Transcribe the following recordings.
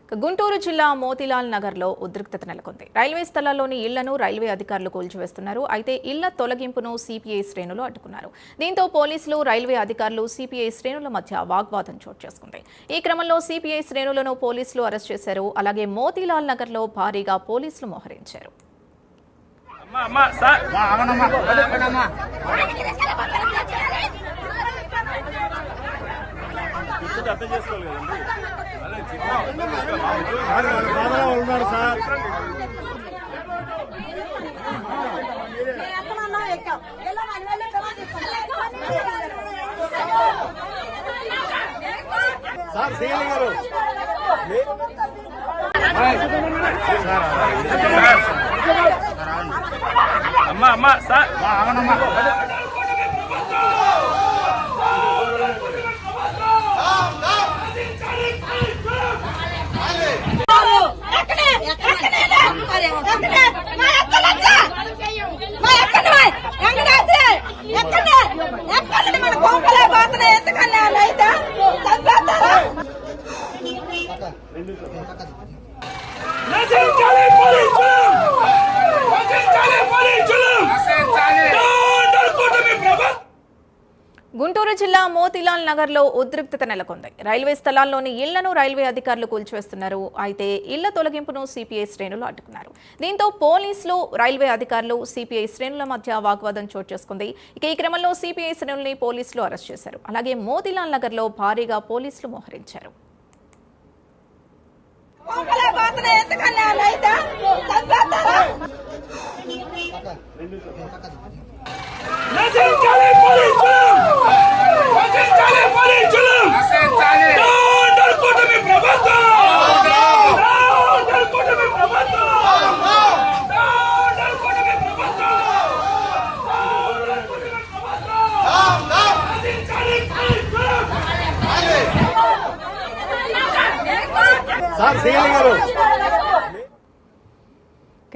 గుంటూరు జిల్లా మోతిలాల్ నగర్లో ఉద్రిక్తత నెలకొంది. రైల్వే స్థలాల్లోని ఇళ్లను రైల్వే అధికారులు కూల్చివేస్తున్నారు. అయితే ఇళ్ల తొలగింపును సిపిఐ శ్రేణులు అడ్డుకున్నారు. దీంతో పోలీసులు, రైల్వే అధికారులు, సిపిఐ శ్రేణుల మధ్య వాగ్వాదం చోటు చేసుకుంది. ఈ క్రమంలో సిపిఐ శ్రేణులను పోలీసులు అరెస్ట్ చేశారు. అలాగే మోతిలాల్ నగర్లో భారీగా పోలీసులు మోహరించారు. గుంటూరు జిల్లా మోతిలాల్ నగర్లో ఉద్రిక్తత నెలకొంది. రైల్వే స్థలాల్లోని ఇళ్లను రైల్వే అధికారులు కూల్చివేస్తున్నారు. అయితే ఇళ్ల తొలగింపును సిపిఐ శ్రేణులు అడ్డుకున్నారు. దీంతో పోలీసులు, రైల్వే అధికారులు, సిపిఐ శ్రేణుల మధ్య వాగ్వాదం చోటు చేసుకుంది. ఈ క్రమంలో సిపిఐ శ్రేణుల్ని పోలీసులు అరెస్ట్ చేశారు. అలాగే మోతిలాల్ నగర్లో భారీగా పోలీసులు మోహరించారు.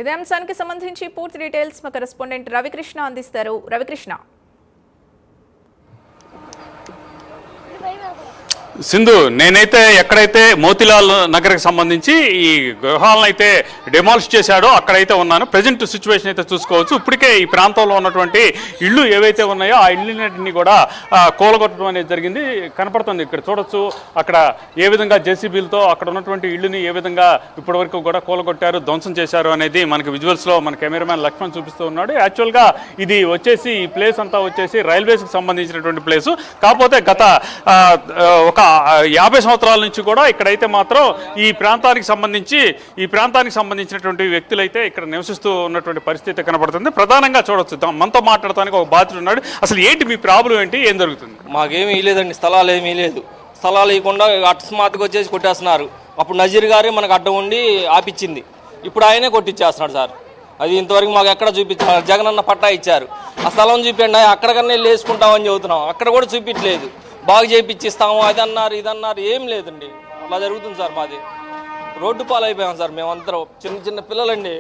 ఇదే అంశానికి సంబంధించి పూర్తి డీటెయిల్స్ మా కరెస్పాండెంట్ రవికృష్ణ అందిస్తారు. రవికృష్ణ, సింధు, నేనైతే ఎక్కడైతే మోతిలాల్ నగర్కి సంబంధించి ఈ గృహాలను అయితే డెమాలిష్ చేశాడో అక్కడైతే ఉన్నాను. ప్రజెంట్ సిచ్యువేషన్ అయితే చూసుకోవచ్చు. ఇప్పటికే ఈ ప్రాంతంలో ఉన్నటువంటి ఇళ్ళు ఏవైతే ఉన్నాయో ఆ ఇళ్ళన్నింటినీ కూడా కూలగొట్టడం అనేది జరిగింది. కనపడుతుంది, ఇక్కడ చూడొచ్చు. అక్కడ ఏ విధంగా జేసీబీలతో అక్కడ ఉన్నటువంటి ఇళ్ళని ఏ విధంగా ఇప్పటివరకు కూడా కూలగొట్టారు, ధ్వంసం చేశారు అనేది మనకి విజువల్స్లో మన కెమెరామ్యాన్ లక్ష్మణ్ చూపిస్తూ ఉన్నాడు. యాక్చువల్గా ఇది వచ్చేసి ఈ ప్లేస్ అంతా వచ్చేసి రైల్వేస్కి సంబంధించినటువంటి ప్లేసు. కాకపోతే గత ఒక 50 సంవత్సరాల నుంచి కూడా ఇక్కడైతే మాత్రం ఈ ప్రాంతానికి సంబంధించినటువంటి వ్యక్తులైతే ఇక్కడ నివసిస్తూ ఉన్నటువంటి పరిస్థితి కనబడుతుంది. ప్రధానంగా చూడొచ్చు, మనతో మాట్లాడటానికి ఒక బాధ్యుడు ఉన్నాడు. అసలు ఏంటి మీ ప్రాబ్లం ఏంటి, ఏం జరుగుతుంది? మాకేమీ లేదండి, స్థలాలు ఏమీ లేదు. స్థలాలు ఇవ్వకుండా అకస్మాత్తుగా వచ్చేసి కొట్టేస్తున్నారు. అప్పుడు నజీర్ గారే మనకు అడ్డం ఉండి ఆపిచ్చింది, ఇప్పుడు ఆయనే కొట్టించేస్తున్నాడు సార్. అది ఇంతవరకు మాకు ఎక్కడ చూపించారు? జగనన్న పట్టా ఇచ్చారు, ఆ స్థలం చూపించండి, అక్కడికన్నా వెళ్ళి వేసుకుంటామని చెబుతున్నాం. అక్కడ కూడా చూపించలేదు. బాగు చేయించిస్తాము అదన్నారు ఇదన్నారు, ఏం లేదండి. అలా జరుగుతుంది సార్. మాది రోడ్డు పాలైపోయాం సార్. మేమందరం చిన్న చిన్న పిల్లలండి.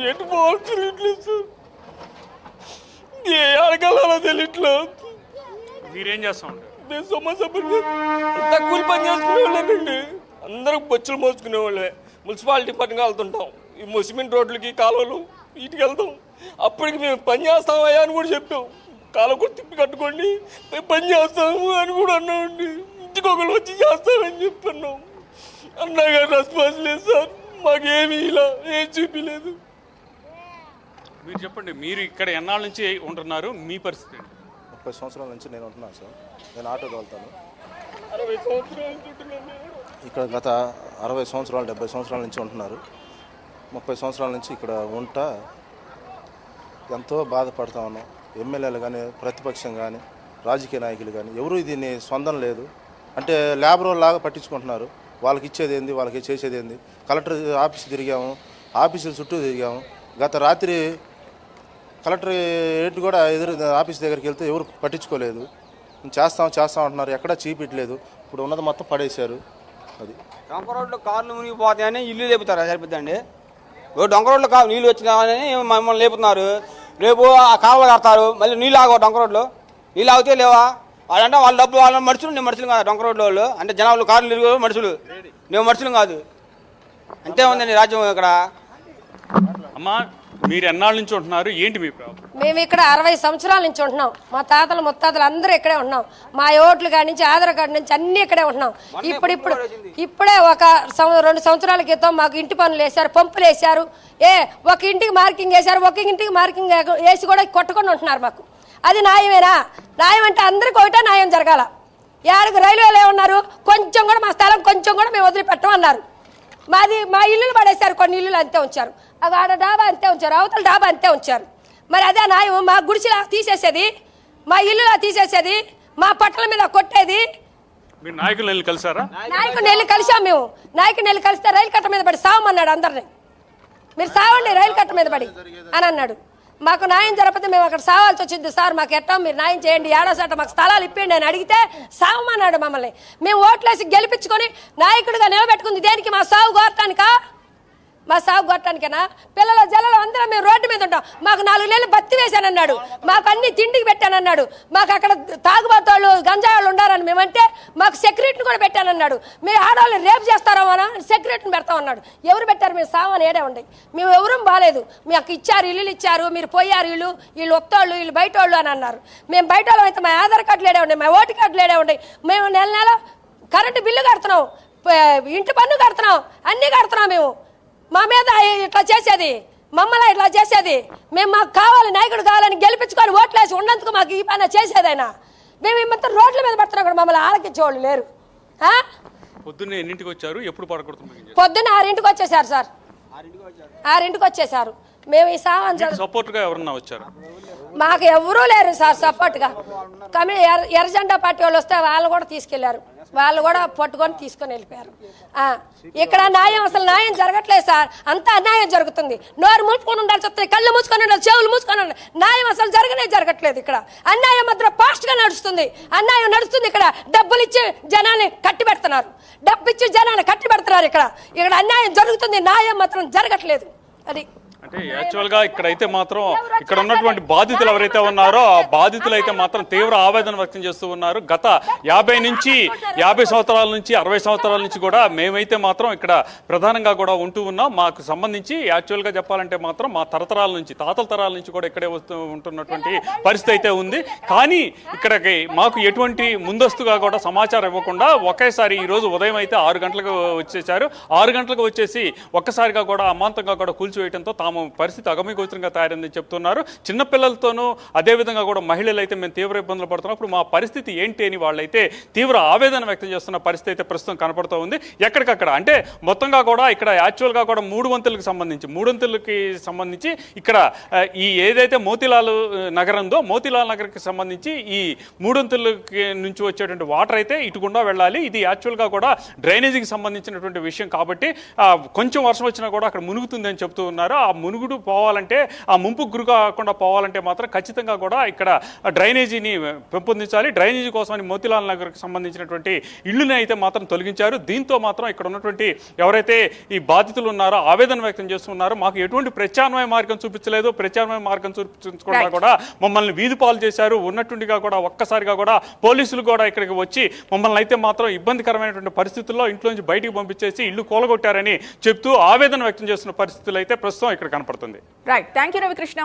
ఎటు పోవాలి తెలియట్లేదు సార్, ఏ అడగాలో తెలియట్లేదు. మీరేం చేస్తా ఉంటారు? మేము సమస్య కూలి పని చేసుకునే వాళ్ళేనండి. అందరూ బొచ్చులు మోసుకునే వాళ్ళే. మున్సిపాలిటీ పనికి వెళ్తుంటాం. ఈ సిమెంట్ రోడ్లకి, కాలువలు వీటికి వెళ్తాం. అప్పటికి మేము పని చేస్తామయ్యా అని కూడా చెప్పాం. కాలం కూడా తిప్పి కట్టుకోండి, పని చేస్తాము అని కూడా అన్నామండి. ఇంటికి ఒకరు వచ్చి చేస్తామని చెప్పన్నాం. అన్నా గారు రెస్పాన్స్ లేదు సార్. మాకేమీ ఇలా ఏం చూపించలేదు. మీరు చెప్పండి, మీరు ఇక్కడ ఎన్నాళ్ళ నుంచి ఉంటున్నారు? మీ పరిస్థితి 30 సంవత్సరాల నుంచి నేను ఉంటున్నాను సార్. నేను ఆటో తోలుతాను. 60 సంవత్సరాలు ఉంటున్నాను ఇక్కడ. గత 60 సంవత్సరాలు 70 సంవత్సరాల నుంచి ఉంటున్నారు. 30 సంవత్సరాల నుంచి ఇక్కడ ఉంటా ఎంతో బాధపడతా ఉన్నాం. ఎమ్మెల్యేలు కానీ, ప్రతిపక్షం కానీ, రాజకీయ నాయకులు కానీ ఎవరు దీన్ని స్పందన లేదు. అంటే లేబర్ లాగా పట్టించుకుంటున్నారు. వాళ్ళకి ఇచ్చేది ఏంది, వాళ్ళకి చేసేది ఏంది. కలెక్టర్ ఆఫీస్ తిరిగాము, ఆఫీసుల చుట్టూ తిరిగాము. గత రాత్రి కలెక్టర్ ఏంటి కూడా ఆఫీస్ దగ్గరికి వెళ్తే ఎవరు పట్టించుకోలేదు. చేస్తాం అంటున్నారు, ఎక్కడా చూపించలేదు. ఇప్పుడు ఉన్నది మొత్తం పడేశారు. అది డొంక రోడ్లో కార్లు మునిగిపోతాయని ఇల్లు లేపుతారు సరిపోద్దండి. డొంక రోడ్లో నీళ్ళు వచ్చినాయని మమ్మల్ని లేపుతున్నారు. రేపు ఆ కాలువలు కడతారు, మళ్ళీ నీళ్ళు ఆగవు. డొంక రోడ్లో నీళ్ళు ఆగితే లేవా? వాళ్ళంటే వాళ్ళ డబ్బులు వాళ్ళ మనుషులు, నేను మనుషులు కాదు. డొంక రోడ్లో వాళ్ళు అంటే జనాలు కార్లు తిరిగే మనుషులు, నేను మనుషులు కాదు. అంతే ఉందండి రాజ్యం ఇక్కడ. అమ్మా మీరు ఎన్నాళ్ళ నుంచి ఉంటున్నారు, ఏంటి మీ ప్రాబ్లం? మేము ఇక్కడ 60 సంవత్సరాల నుంచి ఉంటున్నాం. మా తాతలు ముత్తాతలు అందరూ ఇక్కడే ఉంటున్నాం. మా ఓట్లు కాడి నుంచి ఆధార్ కార్డు నుంచి అన్ని ఇక్కడే ఉంటున్నాం. ఇప్పుడే ఒక 2 సంవత్సరాల క్రితం మాకు ఇంటి పనులు వేశారు, పంపులు వేశారు. ఒక ఇంటికి మార్కింగ్ వేశారు, ఒక ఇంటికి మార్కింగ్ వేసి కూడా కొట్టుకొని ఉంటున్నారు. మాకు అది న్యాయమేనా? న్యాయం అంటే అందరికి ఒకటే న్యాయం జరగాల. యాడికి రైల్వేలో ఏమన్నారు, కొంచెం కూడా మా స్థలం కొంచెం కూడా మేము వదిలిపెట్టమన్నారు. మా ఇల్లులు పడేశారు, కొన్ని ఇల్లులు అంతే ఉంచారు. ఆడ డాబా అంతే ఉంచారు, అవతల డాబా అంతే ఉంచారు. మరి అదే న్యాయం? మా గుడిసిలా తీసేసేది, మా ఇల్లులా తీసేసేది, మా పట్టల మీద కొట్టేది. మీరు నాయకులు వెళ్ళి కలిసారా? నాయకుడిని వెళ్ళి కలిసాం మేము. నాయకుడిని వెళ్ళి కలిస్తే రైలు కట్ట మీద పడి సావమన్నాడు అందరిని. మీరు సావండి రైలు కట్ట మీద పడి అని అన్నాడు. మాకు న్యాయం జరపతే మేము అక్కడ సావాల్సి వచ్చింది. సార్ మాకు ఎట్టా మీరు న్యాయం చేయండి, ఏడోసాట మాకు స్థలాలు ఇప్పండి అని అడిగితే సావమన్నాడు మమ్మల్ని. మేము ఓట్లేసి గెలిపించుకొని నాయకుడిగా నిలబెట్టుకుంది దేనికి? మా సాగు కోరటానికా? మా సాగు కొట్టడానికేనా? పిల్లల జల్లలు అందరం మేము రోడ్డు మీద ఉంటాం. మాకు 4 నెలలు బత్తి వేశానన్నాడు, మాకు అన్ని తిండికి పెట్టానన్నాడు. మాకు అక్కడ తాగుబోతోళ్ళు గంజాయిలు ఉండారని మేమంటే మాకు సెక్యూరిటీని కూడా పెట్టానన్నాడు. మీరు ఆడవాళ్ళు రేపు చేస్తారామన్నా సెక్యూరిటీని పెడతామన్నాడు. ఎవరు పెట్టారు? మేము సావని ఏడే ఉండే, మేము ఎవరూ బాగాలేదు. మాకు ఇచ్చారు, ఇల్లులు ఇచ్చారు, మీరు పోయారు, వీళ్ళు వత్తోళ్ళు, వీళ్ళు బయట వాళ్ళు అని అన్నారు. మేము బయట వాళ్ళం అయితే మా ఆధార్ కార్డులు ఏడే ఉండే, మా ఓటు కార్డులు ఏడే ఉండే. మేము నెల కరెంటు బిల్లు కడుతున్నాం, ఇంటి పన్ను కడుతున్నాం, అన్నీ కడుతున్నాం. మేము మా మీద ఇట్లా చేసేది, మమ్మల్ని ఇట్లా చేసేది. మేము మాకు కావాలి, నాయకుడు కావాలని గెలిపించుకొని ఓట్లేసి ఉన్నందుకు మాకు ఈ పని చేసేదైనా. మేము ఈ మొత్తం రోడ్ల మీద పడుతున్నాం కూడా మమ్మల్ని ఆలకించేవాళ్ళు లేరు. పొద్దున్నే ఎన్నింటికి వచ్చారు, ఎప్పుడు పడకూడదు? పొద్దున్న 6ంటికి వచ్చేసారు సార్, 6ంటికి వచ్చేసారు. మేము ఈ సామాన్ సపోర్ట్గా ఎవరన్నా వచ్చారు? మాకు ఎవరూ లేరు సార్ సపోర్ట్గా. ఎర్ర జెండా పార్టీ వాళ్ళు వస్తే వాళ్ళు కూడా తీసుకెళ్లారు, వాళ్ళు కూడా పట్టుకొని తీసుకొని వెళ్ళిపోయారు. ఇక్కడ న్యాయం, అసలు న్యాయం జరగట్లేదు సార్, అంతా అన్యాయం జరుగుతుంది. నోరు మూసుకొని ఉండాల్సి వస్తుంది, కళ్ళు మూసుకొని ఉండాలి, చెవులు మూసుకొని ఉండాలి. న్యాయం అసలు జరగట్లేదు. ఇక్కడ అన్యాయం మాత్రం ఫాస్ట్గా నడుస్తుంది. అన్యాయం నడుస్తుంది. ఇక్కడ డబ్బులు ఇచ్చి జనాన్ని కట్టి పెడుతున్నారు, డబ్బు ఇచ్చి జనాన్ని కట్టి పెడుతున్నారు. ఇక్కడ అన్యాయం జరుగుతుంది, న్యాయం మాత్రం జరగట్లేదు. అది అంటే యాక్చువల్గా ఇక్కడైతే మాత్రం ఇక్కడ ఉన్నటువంటి బాధితులు ఎవరైతే ఉన్నారో ఆ బాధితులు అయితే మాత్రం తీవ్ర ఆవేదన వ్యక్తం చేస్తూ ఉన్నారు. గత 50 సంవత్సరాల నుంచి 60 సంవత్సరాల నుంచి కూడా మేమైతే మాత్రం ఇక్కడ ప్రధానంగా కూడా ఉంటూ ఉన్నాం. మాకు సంబంధించి యాక్చువల్గా చెప్పాలంటే మాత్రం మా తరతరాల నుంచి, తాతల తరాల నుంచి కూడా ఇక్కడే ఉంటున్నటువంటి పరిస్థితి అయితే ఉంది. కానీ ఇక్కడికి మాకు ఎటువంటి ముందస్తుగా కూడా సమాచారం ఇవ్వకుండా ఒకేసారి ఈరోజు ఉదయం అయితే 6 గంటలకు వచ్చేసారు. 6 గంటలకు వచ్చేసి ఒక్కసారిగా కూడా అమాంతంగా కూడా కూల్చివేయడంతో తాము పరిస్థితి అగమ్యగోచరంగా తయారైందని చెప్తున్నారు. చిన్నపిల్లలతోనూ అదేవిధంగా కూడా మహిళలు అయితే మేము తీవ్ర ఇబ్బందులు పడుతున్నప్పుడు మా పరిస్థితి ఏంటి అని వాళ్ళైతే తీవ్ర ఆవేదన వ్యక్తం చేస్తున్న పరిస్థితి అయితే ప్రస్తుతం కనపడుతూ ఉంది. ఎక్కడికక్కడ అంటే మొత్తంగా కూడా ఇక్కడ యాక్చువల్గా కూడా 3 వంతులకి సంబంధించి ఇక్కడ ఈ ఏదైతే మోతీలాల్ నగర్ ఉందో మోతీలాల్ నగర్కి సంబంధించి ఈ 3 వంతులకి నుంచి వచ్చేటువంటి వాటర్ అయితే ఇటుకుండా వెళ్ళాలి. ఇది యాక్చువల్గా కూడా డ్రైనేజీకి సంబంధించినటువంటి విషయం కాబట్టి కొంచెం వర్షం వచ్చినా కూడా అక్కడ మునుగుతుంది అని చెప్తూ ఉన్నారు. ఆ మునుగుడు పోవాలంటే, ఆ ముంపుకు గురి కాకుండా పోవాలంటే మాత్రం ఖచ్చితంగా కూడా ఇక్కడ డ్రైనేజీని పెంపొందించాలి. డ్రైనేజీ కోసమని మోతీలాల్ నగర్కి సంబంధించినటువంటి ఇళ్లని అయితే మాత్రం తొలగించారు. దీంతో మాత్రం ఇక్కడ ఉన్నటువంటి ఎవరైతే ఈ బాధితులు ఉన్నారో ఆవేదన వ్యక్తం చేస్తున్నారో మాకు ఎటువంటి ప్రత్యామ్నాయ మార్గం చూపించలేదు, ప్రత్యామ్నాయ మార్గం చూపించకుండా కూడా మమ్మల్ని వీధి పాలు చేశారు. ఉన్నట్టుండిగా కూడా ఒక్కసారిగా కూడా పోలీసులు కూడా ఇక్కడికి వచ్చి మమ్మల్ని అయితే మాత్రం ఇబ్బందికరమైనటువంటి పరిస్థితుల్లో ఇంట్లో నుంచి బయటికి పంపించేసి ఇల్లు కూలగొట్టారని చెప్తూ ఆవేదన వ్యక్తం చేస్తున్న పరిస్థితులు అయితే ప్రస్తుతం ఇక్కడ కనపడుతుంది. Right, thank you Ravikrishna.